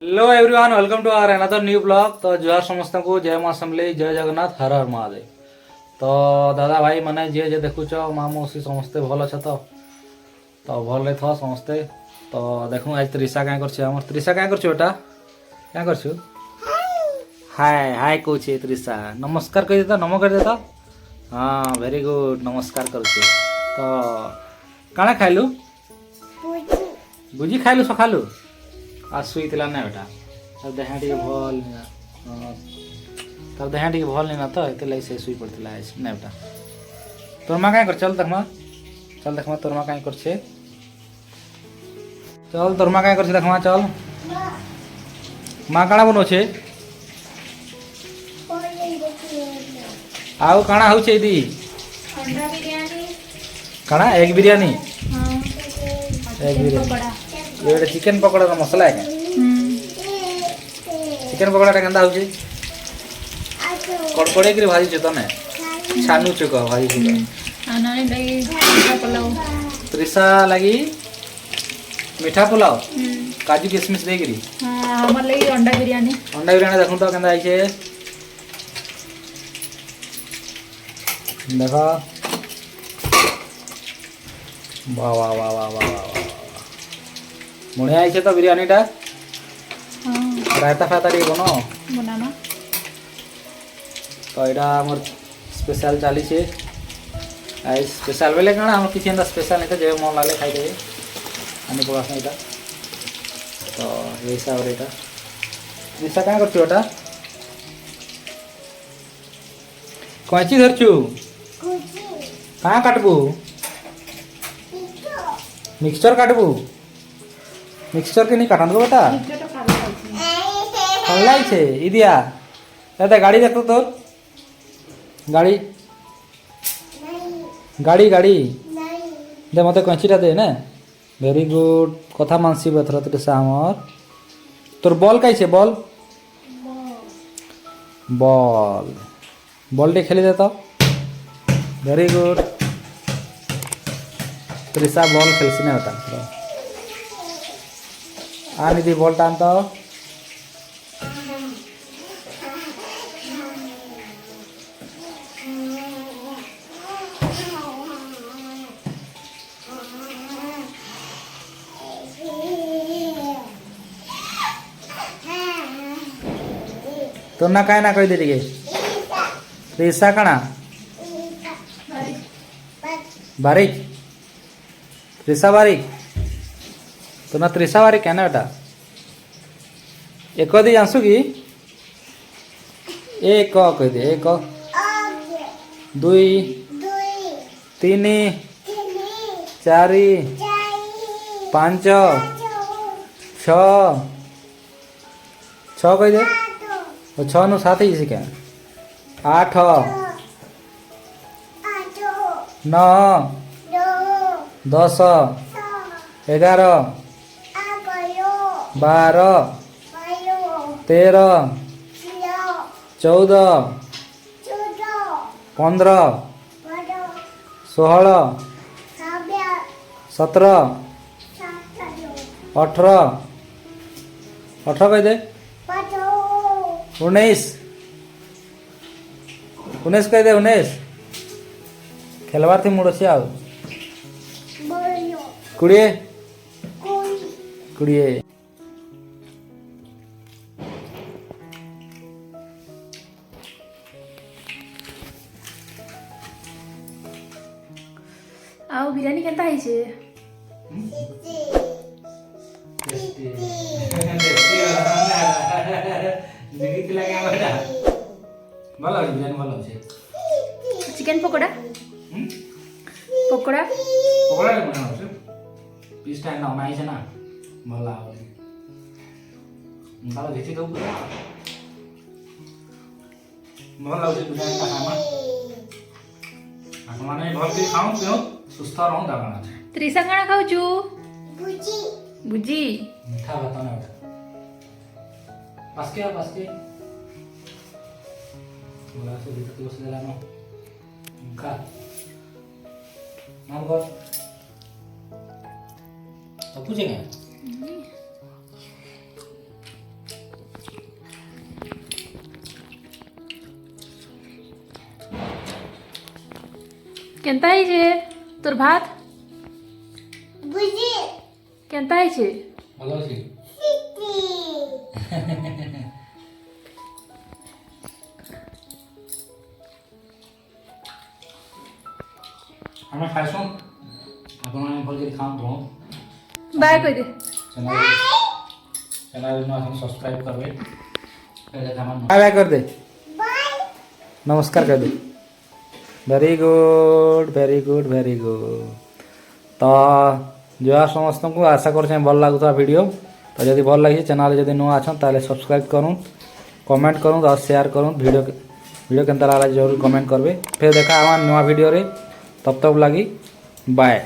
Hello everyone, welcome to our another new blog. तो जुहार समस्त को, जय माँ समलेई, जय जगन्नाथ, हर हर महादेव। तो दादा भाई मैंने जे जे देखुच माँ मौसी समस्ते भल अच्छे तो भल थ समस्ते। तो देखूँ आज त्रिशा क्या कर त्रिशा क्या कर बेटा क्या कर हाय हाय कौच त्रिशा नमस्कार कर देता नमो कर देता। हाँ वेरी गुड नमस्कार कर तो काଣା खाइलु भुजी खाइलु सखालु आ शुई ना बेटा तब देह टे भल तब देह टे भल नहीं तो ये से शुई पड़ता ना बेटा। तोर माँ क्या कर चल देखमा तोर माँ क्या कर चल तोर माँ क्या कर देखमा चल माँ काଣା बनौछे आउ काଣା हो दी काଣା एग बिरयानी एग बिरयानी ये चिकेन पकोड़ा का मसला है चिकेन पकोड़ा केंदा हो कड़कड़े कर भाजी तने छानु चुक भाजी त्रिशा लगी मीठा पुलाव काजू किशमिश देकरी हमर लगी अंडा बिरयानी देखूँ तो केंदा आइछे देखो वाह वाह वाह वाह वाह वाह बढ़िया आई तो बिरयानी टा रायता फायता टे बनाना तो यहाँ आम स्पेशल चली स्पेशल बेले कण आम किसी स्पेशल नहीं जो मन लगे खाईदेवी आनी पकास यहाँ तो ये हिसाब से यहाँ दिशा क्या करटा कैची धरचु क्या काटबू मिक्सचर काटबू मिक्सचर के नहीं काटन को बेटा भल लगे इदिया दादा गाड़ी देख तो गाड़ी गाड़ी गाड़ी दे मत कैंचीटा दे ना वेरी गुड कथा मानसी बथर त्रिशा हमर तोर बॉल कैसे बॉल बॉल बॉल टे खेली दे तो वेरी गुड त्रिशा बॉल खेलसी ना बेटा आ निधि बॉल टान तो तो ना काय ना कही दे टे त्रिशा कणा बारीक त्रिशा बारीक तो ना त्रिशा बारीक क्या ना बेटा एक दी जानसु कि एक कह दे एक दुई तीन चारि पांच छ कह दे छः नु सात ही क्या आठ नौ 10 11 12 13 14 15 16 17 18 कह दे 19 कह दे 19 खेलवार थी मुड़ अच्छी आओ 20 आउ बिरयानी केनता है छे चिकेन पकोड़ा पकोड़ा पकोड़ा बना पीस टाइम ना आई ना भल भल घेची दो भल लगे बिरयानी खाना माने भल के खाऊं पियो सुस्थ रहूं दागना त्रिशा काना खाउछु बुजी मीठा भात ना पास के बोला से देखते बस देला न खा नाम कर अब पूछेंगे केनता है तोर भात केनता है ভালো আছি ଆମେ ଖାଇସୁଁ ଆପଣମାନେ ଭଲ କରି ଖାଆନ୍ତୁ बाय कह दे चैनल में सब्सक्राइब करबे बाय बाय कर दे नमस्कार कर दे very good very good very good तो जुआ समस्त को आशा कर भल लगुता वीडियो तो जब भल लगी चैनल जब नुआ अच्छा ताले सब्सक्राइब करूँ कमेंट करूँ और शेयर करूँ वीडियो केनता लगा जरूर कमेंट करबे फिर देखा हमार नुआ वीडियो रे तब तक लगी बाय।